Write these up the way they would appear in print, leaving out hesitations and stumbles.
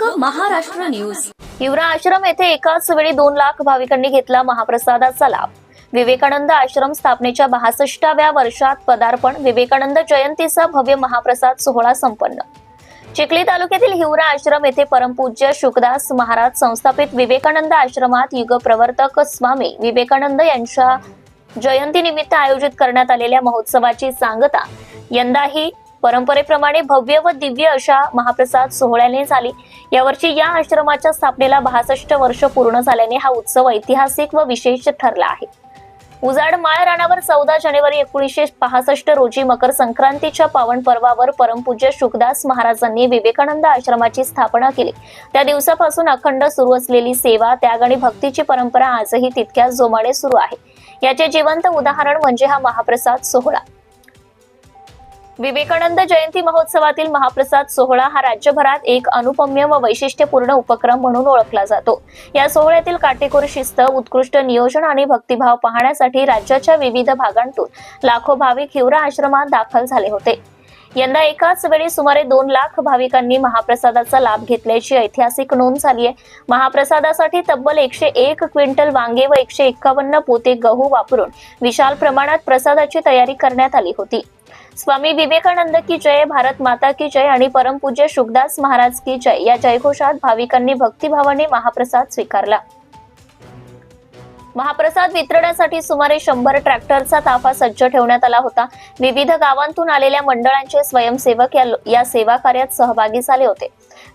लोक महाराष्ट्र न्यूज। हिवरा आश्रम येथे एकाच वेळी 2 लाख भाविकांनी घेतला महाप्रसादाचा लाभ। विवेकानंद आश्रम स्थापनेच्या 62व्या वर्षात पदार्पण, विवेकानंद जयंतीचा भव्य महाप्रसाद सोहळा संपन्न। चिखली तालुक्यातील हिवरा आश्रम येथे परमपूज्य शुकदास महाराज संस्थापित विवेकानंद आश्रमात युगप्रवर्तक स्वामी विवेकानंद यांच्या जयंतीनिमित्त आयोजित करण्यात आलेल्या महोत्सवाची सांगता यंदाही परंपरेप्रमाणे भव्य व दिव्य अशा महाप्रसाद सोहळ्याने झाली। यावर्षी या आश्रमाच्या स्थापनेला 62 वर्ष पूर्ण झाल्याने हा उत्सव ऐतिहासिक व विशेष ठरला आहे। उजाड माळ रानावर 14 जानेवारी 1965 रोजी मकर संक्रांतीच्या पावन पर्वावर परमपूज्य शुकदास महाराजांनी विवेकानंद आश्रमाची स्थापना केली। त्या दिवसापासून अखंड सुरू असलेली सेवा, त्याग आणि भक्तीची परंपरा आजही तितक्याच जोमाने सुरू आहे। याचे जिवंत उदाहरण म्हणजे हा महाप्रसाद सोहळा। विवेकानंद जयंती महोत्सवातील महाप्रसाद सोहळा हा राज्यभरात एक अनुपम्य व वैशिष्ट्यपूर्ण उपक्रम म्हणून ओळखला जातो। या सोहळ्यातील काटेकोर शिस्त, उत्कृष्ट नियोजन आणि भक्तिभाव पाहण्यासाठी राज्याच्या विविध भागांतून लाखो भाविक हिवरा आश्रमात दाखल झाले होते। यंदा एकाच वेळी सुमारे 2 लाख भाविकांनी महाप्रसादाचा लाभ घेतल्याची ऐतिहासिक नोंद झाली आहे। महाप्रसादासाठी तब्बल 101 क्विंटल वांगे व 151 पोते गहू वापरून विशाल प्रमाणात प्रसादाची तयारी करण्यात आली होती। स्वामी विवेकानंद की जय, भारत माता की जय आणि परमपूज्य शुकदास महाराज की जय या जयघोषात भाविकांनी भक्तिभावाने महाप्रसाद स्वीकारला। महाप्रसाद वितरणासाठी सुमारे 100 ट्रॅक्टरचा ताफा सज्ज ठेवण्यात आला होता। विविध गावांतून आलेल्या मंडळांचे स्वयंसेवक या सेवा कार्यात सहभागी झाले होते।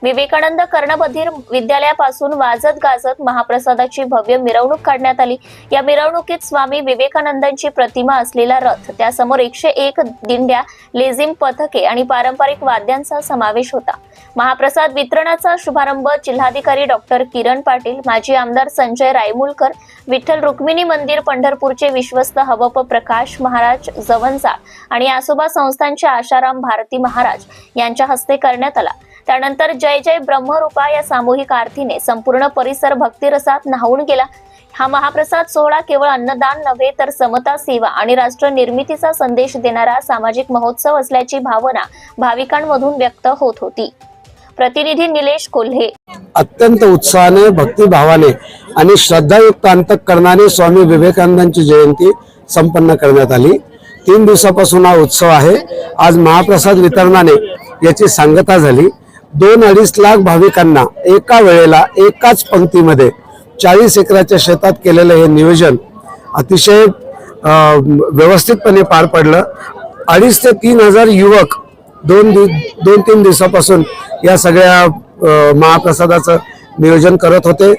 विवेकानंद कर्णबधीर विद्यालयापासून वाजत गाजत महाप्रसादाची भव्य मिरवणूक काढण्यात आली। या मिरवणुकीत स्वामी विवेकानंदांची प्रतिमा असलेला रथ, त्यासमोर 101 दिंड्या, लेझिम पथके आणि पारंपरिक वाद्यांचा समावेश होता। महाप्रसाद वितरणाचा शुभारंभ जिल्हाधिकारी डॉक्टर किरण पाटील, माजी आमदार संजय रायमुलकर, विठ्ठल रुक्मिणी मंदिर पंढरपूरचे विश्वस्त हवप प्रकाश महाराज जवंजाळ आणि आसोबा संस्थांचे आशाराम भारती महाराज यांच्या हस्ते करण्यात आला। त्यानंतर जय जय ब्रह्मरूपा या सामूहिक आरतीने संपूर्ण परिसर भक्तिरसात न्हाऊन गेला। हा महाप्रसाद सोहळा केवळ अन्नदान नव्हे तर समता, सेवा आणि राष्ट्र निर्मितीचा संदेश देणारा सामाजिक महोत्सव असल्याची भावना भाविकांमधून व्यक्त होत होती। प्रतिनिधी निलेश कोल्हे। अत्यंत उत्साहाने, भक्तिभावाने आणि श्रद्धायुक्त अंतःकरणाने स्वामी विवेकानंदांची जयंती संपन्न करण्यात आली। 3 दिवसापासून हा उत्सव आहे। आज महाप्रसाद वितरणाने याची सांगता झाली। 2-2.5 लाख भाविकांना एका वेळेला एकाच पंक्तीमध्ये 40 एकराच्या शेतात केलेलं हे नियोजन अतिशय व्यवस्थितपणे पार पडलं। 2,500 ते 3,000 युवक 2-3 दिवसापासून या सगळ्या महाप्रसादाचं नियोजन करत होते।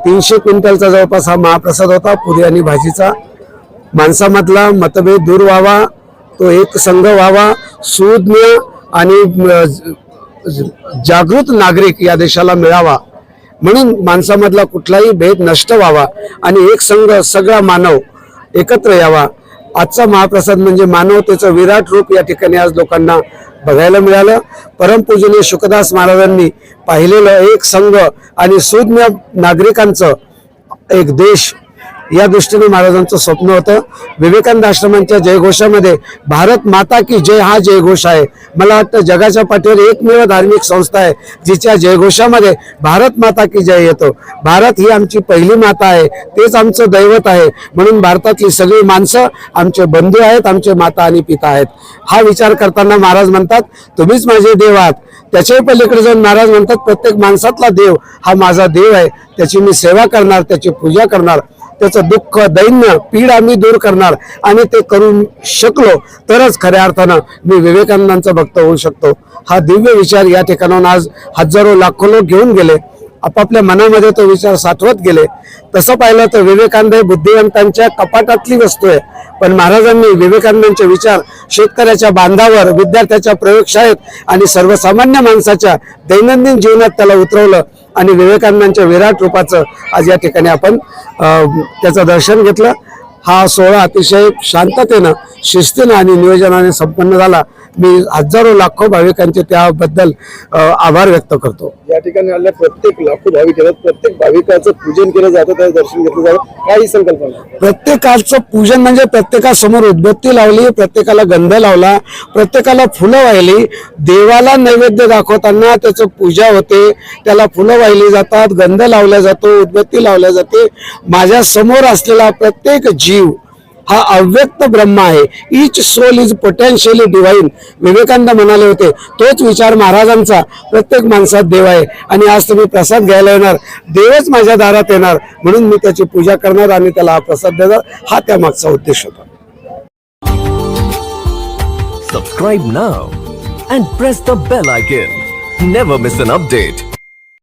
300 क्विंटलचा जवळपास हा महाप्रसाद होता, पुरी आणि भाजीचा। माणसामधला मतभेद दूर व्हावा, तो एक संघ व्हावा, सुज्ञ आणि जागृत नागरिक या देशाला मिळावा म्हणून माणसामधला कुठलाही भेद नष्ट व्हावा आणि एक संघ, सगळा मानव एकत्र यावा। आजचा महाप्रसाद म्हणजे मानवतेचं विराट रूप या ठिकाणी आज लोकांना बघायला मिळालं। परमपूजनीय शुकदास महाराजांनी पाहिलेलं एक संघ आणि सुज्ञ नागरिकांचं एक देश, या दृष्टीने महाराजांचं स्वप्न होतं। विवेकानंद आश्रमांच्या जयघोषामध्ये भारत माता की जय हा जयघोष आहे। मला वाटतं जगाच्या पाठीवर एकमेव धार्मिक संस्था आहे जिच्या जयघोषामध्ये भारत माता की जय येतो। भारत ही आमची पहिली माता आहे, तेच आमचं दैवत आहे, म्हणून भारतातली सगळी माणसं आमचे बंधू आहेत, आमचे माता आणि पिता आहेत। हा विचार करताना महाराज म्हणतात, तुम्हीच माझे देव आहात। त्याच्याही पलीकडे जाऊन महाराज म्हणतात, प्रत्येक माणसातला देव हा माझा देव आहे, त्याची मी सेवा करणार, त्याची पूजा करणार, त्याचं दुःख, दैन्य, पीडा मी दूर करणार आणि ते करू शकलो तरच खऱ्या अर्थानं मी विवेकानंदांचा भक्त होऊ शकतो। हा दिव्य विचार या ठिकाणाहून आज हजारो लाखो लोक घेऊन गेले, आपापल्या मनामध्ये तो विचार साठवत गेले। तसं पाहिलं तर विवेकानंद हे बुद्धिवंतांच्या कपाटातली वस्तू आहे, पण महाराजांनी विवेकानंदांचे विचार शेतकऱ्याच्या बांधावर, विद्यार्थ्याच्या प्रयोगशाळेत आणि सर्वसामान्य माणसाच्या दैनंदिन जीवनात त्याला उतरवलं आणि विवेकानंदांच्या विराट रूपाचं आज या ठिकाणी आपण त्याचं दर्शन घेतलं। हा सोहळा अतिशय शांततेनं, शिस्तीनं आणि नियोजनाने संपन्न झाला। मी हजारो लाखो भाविकांचे त्याबद्दल आभार व्यक्त करतो. या ठिकाणी आलेल्या प्रत्येक लाखो भाविक आहेत, प्रत्येक भाविकाचं पूजन केलं जातं, त्याचं दर्शन घेतलं जातं. काही संकल्पना प्रत्येकाचं पूजन म्हणजे प्रत्येकासमोर उदबत्ती लावली, प्रत्येकाला गंध लावला, प्रत्येकाला फुलं वाहिली. देवाला नैवेद्य दाखवताना त्याचं पूजा होते, त्याला फुलं वाहिली जातात, गंध लावला जातो, उदबत्ती लावल्या जाते. माझ्या समोर असलेला प्रत्येक जीव हा अव्यक्त ब्रह्म आहे. Each soul is potentially divine. Vivekananda म्हणाले होते, तोच विचार महाराजांचा. प्रत्येक माणसात देव आहे आणि आज तुम्ही प्रसाद घ्यायला येणार, देवच माझ्या दारात येणार म्हणून मी त्याची पूजा करणार आणि त्याला हा प्रसाद देणार. हा त्या मागचा उद्देश होता. Subscribe now and press the bell icon. Never miss an update.